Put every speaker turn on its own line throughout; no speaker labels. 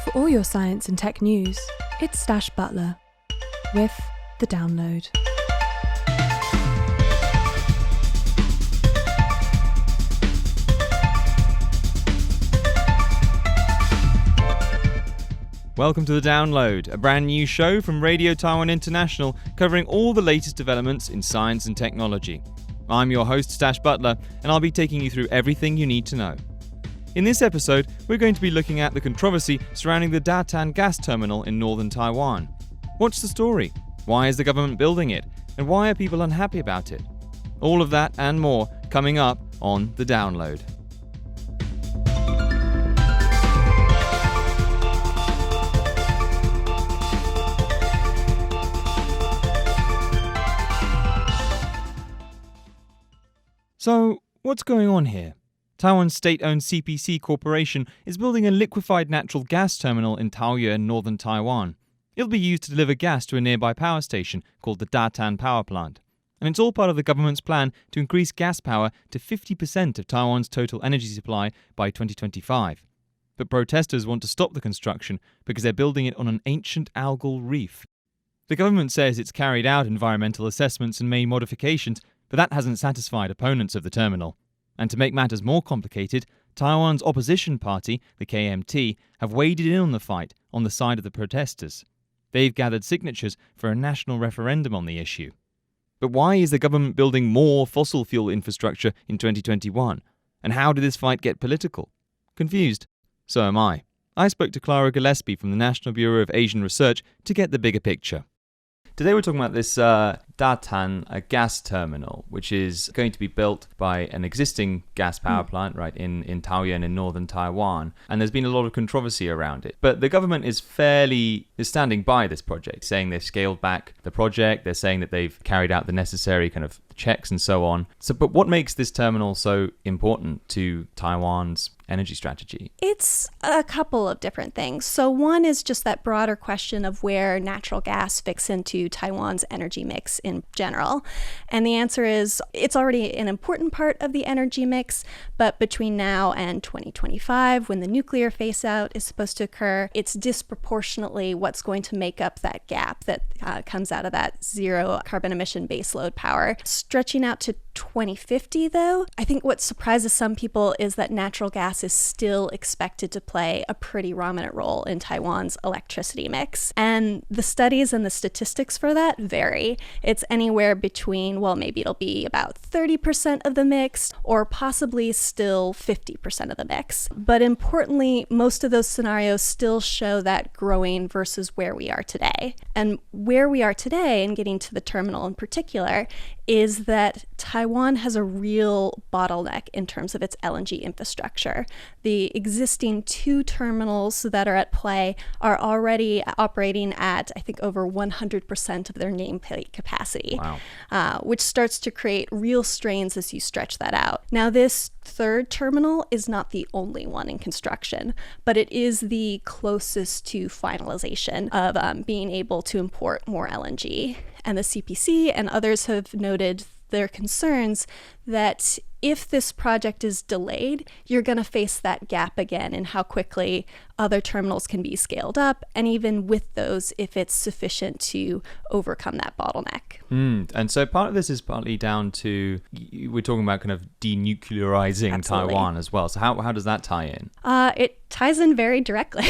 For all your science and tech news, it's Stash Butler with The Download.
Welcome to The Download, a brand new show from Radio Taiwan International covering all the latest developments in science and technology. I'm your host, Stash Butler, and I'll be taking you through everything you need to know. In this episode, we're going to be looking at the controversy surrounding the Datan gas terminal in northern Taiwan. What's the story? Why is the government building it? And why are people unhappy about it? All of that and more coming up on The Download. So, what's going on here? Taiwan's state-owned CPC Corporation is building a liquefied natural gas terminal in Taoyuan, northern Taiwan. It'll be used to deliver gas to a nearby power station called the Datan Power Plant. And it's all part of the government's plan to increase gas power to 50% of Taiwan's total energy supply by 2025. But protesters want to stop the construction because they're building it on an ancient algal reef. The government says it's carried out environmental assessments and made modifications, but that hasn't satisfied opponents of the terminal. And to make matters more complicated, Taiwan's opposition party, the KMT, have waded in on the fight on the side of the protesters. They've gathered signatures for a national referendum on the issue. But why is the government building more fossil fuel infrastructure in 2021? And how did this fight get political? Confused? So am I. I spoke to Clara Gillespie from the National Bureau of Asian Research to get the bigger picture. Today we're talking about this Datan gas terminal, which is going to be built by an existing gas power plant right in Taoyuan in northern Taiwan. And there's been a lot of controversy around it. But the government is standing by this project, saying they've scaled back the project. They're saying that they've carried out the necessary kind of checks and so on. But what makes this terminal so important to Taiwan's energy strategy?
It's a couple of different things. So one is just that broader question of where natural gas fits into Taiwan's energy mix in general. And the answer is it's already an important part of the energy mix, but between now and 2025, when the nuclear phase out is supposed to occur, it's disproportionately what's going to make up that gap that comes out of that zero carbon emission baseload power. Stretching out to 2050, though, I think what surprises some people is that natural gas is still expected to play a pretty prominent role in Taiwan's electricity mix. And the studies and the statistics for that vary. It's anywhere between, maybe it'll be about 30% of the mix or possibly still 50% of the mix. But importantly, most of those scenarios still show that growing versus where we are today. And where we are today, and getting to the terminal in particular, is that Taiwan has a real bottleneck in terms of its LNG infrastructure. The existing two terminals that are at play are already operating at, I think, over 100% of their nameplate capacity, which starts to create real strains as you stretch that out. Now, this third terminal is not the only one in construction, but it is the closest to finalization of being able to import more LNG. And the CPC and others have noted their concerns that if this project is delayed, you're going to face that gap again in how quickly other terminals can be scaled up, and even with those, if it's sufficient to overcome that bottleneck.
And so part of this is partly down to, we're talking about kind of denuclearizing
Absolutely.
Taiwan as well. So how does that tie in?
It ties in very directly.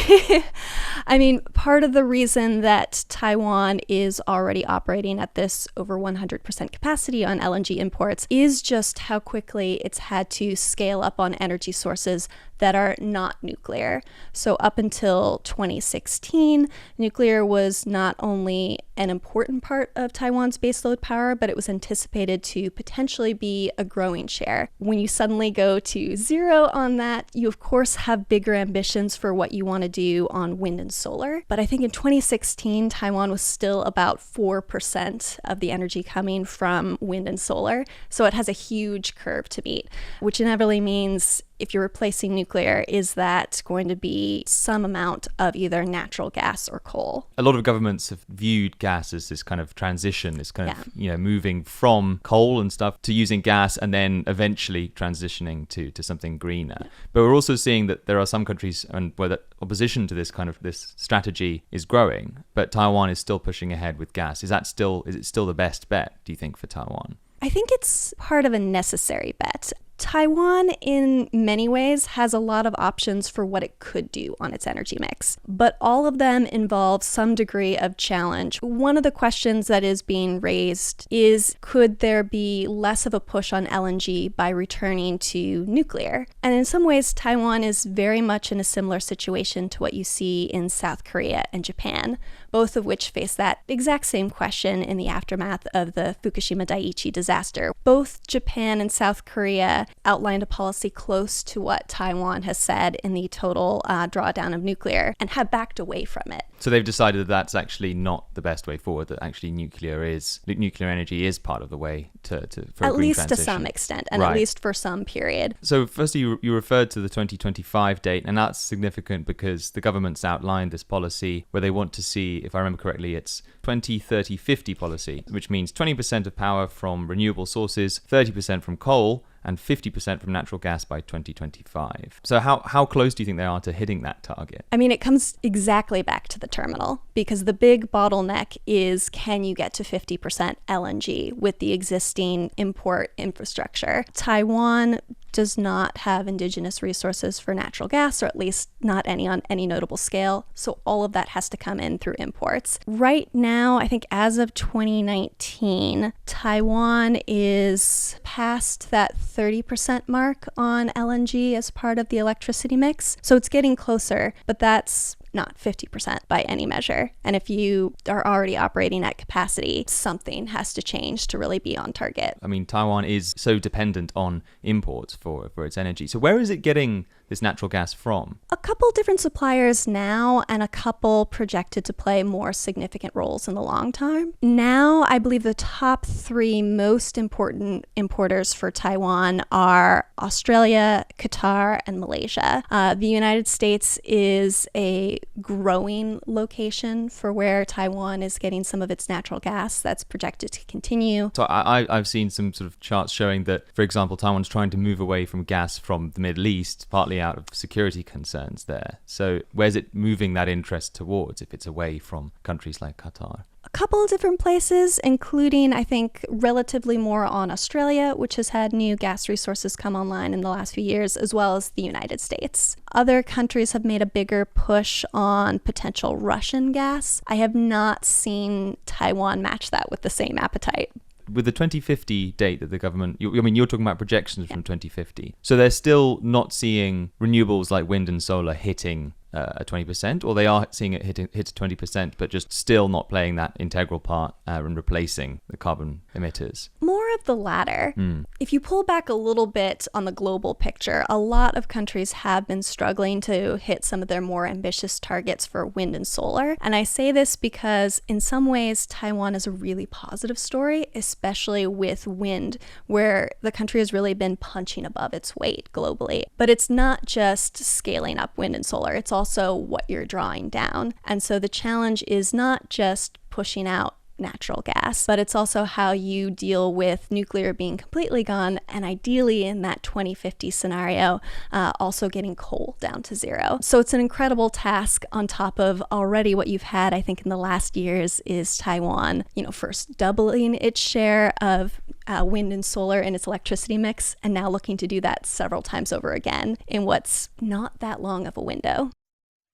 I mean, part of the reason that Taiwan is already operating at this over 100% capacity on LNG imports is just how quickly it's had to scale up on energy sources that are not nuclear. So up until 2016, nuclear was not only an important part of Taiwan's baseload power, but it was anticipated to potentially be a growing share. When you suddenly go to zero on that, you of course have bigger ambitions for what you want to do on wind and solar. But I think in 2016, Taiwan was still about 4% of the energy coming from wind and solar. So it has a huge curve to meet, which inevitably means if you're replacing nuclear, is that going to be some amount of either natural gas or coal?
A lot of governments have viewed gas as this kind of transition, this kind of, moving from coal and stuff to using gas and then eventually transitioning to something greener. Yeah. But we're also seeing that there are some countries where the opposition to this strategy is growing, but Taiwan is still pushing ahead with gas. Is it still the best bet, do you think, for Taiwan?
I think it's part of a necessary bet. Taiwan, in many ways, has a lot of options for what it could do on its energy mix, but all of them involve some degree of challenge. One of the questions that is being raised is, could there be less of a push on LNG by returning to nuclear? And in some ways, Taiwan is very much in a similar situation to what you see in South Korea and Japan, both of which face that exact same question in the aftermath of the Fukushima Daiichi disaster. Both Japan and South Korea outlined a policy close to what Taiwan has said in the total drawdown of nuclear and have backed away from it.
So they've decided that that's actually not the best way forward, that actually nuclear energy is part of the way for a green transition.
At least to some extent, and right. At least for some period.
So firstly, you referred to the 2025 date, and that's significant because the government's outlined this policy where they want to see, if I remember correctly, it's 20-30-50 policy, which means 20% of power from renewable sources, 30% from coal, and 50% from natural gas by 2025. So how close do you think they are to hitting that target?
I mean, it comes exactly back to the terminal, because the big bottleneck is, can you get to 50% LNG with the existing import infrastructure? Taiwan does not have indigenous resources for natural gas, or at least not any on any notable scale. So all of that has to come in through imports. Right now, I think as of 2019, Taiwan is past that 30% mark on LNG as part of the electricity mix. So it's getting closer, but that's not 50% by any measure. And if you are already operating at capacity, something has to change to really be on target.
I mean, Taiwan is so dependent on imports for its energy. So where is it getting this natural gas from?
A couple different suppliers now, and a couple projected to play more significant roles in the long term. Now, I believe the top three most important importers for Taiwan are Australia, Qatar, and Malaysia. The United States is a growing location for where Taiwan is getting some of its natural gas. That's projected to continue.
So I've seen some sort of charts showing that, for example, Taiwan's trying to move away from gas from the Middle East, partly out of security concerns there. So where's it moving that interest towards if it's away from countries like Qatar?
A couple of different places, including, I think, relatively more on Australia, which has had new gas resources come online in the last few years, as well as the United States. Other countries have made a bigger push on potential Russian gas. I have not seen Taiwan match that with the same appetite.
With the 2050 date that the government, you're talking about projections from 2050. So they're still not seeing renewables like wind and solar hitting a 20%, or they are seeing it hit 20%, but just still not playing that integral part and replacing the carbon emitters?
More of the latter. If you pull back a little bit on the global picture, a lot of countries have been struggling to hit some of their more ambitious targets for wind and solar. And I say this because in some ways, Taiwan is a really positive story, especially with wind, where the country has really been punching above its weight globally. But it's not just scaling up wind and solar, it's also what you're drawing down. And so the challenge is not just pushing out natural gas, but it's also how you deal with nuclear being completely gone, and ideally in that 2050 scenario, also getting coal down to zero. So it's an incredible task on top of already what you've had, I think, in the last years is Taiwan, first doubling its share of wind and solar in its electricity mix, and now looking to do that several times over again in what's not that long of a window.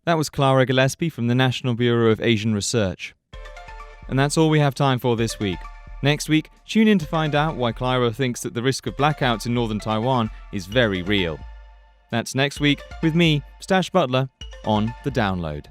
That was Clara Gillespie from the National Bureau of Asian Research. And that's all we have time for this week. Next week, tune in to find out why Clara thinks that the risk of blackouts in northern Taiwan is very real. That's next week with me, Stash Butler, on The Download.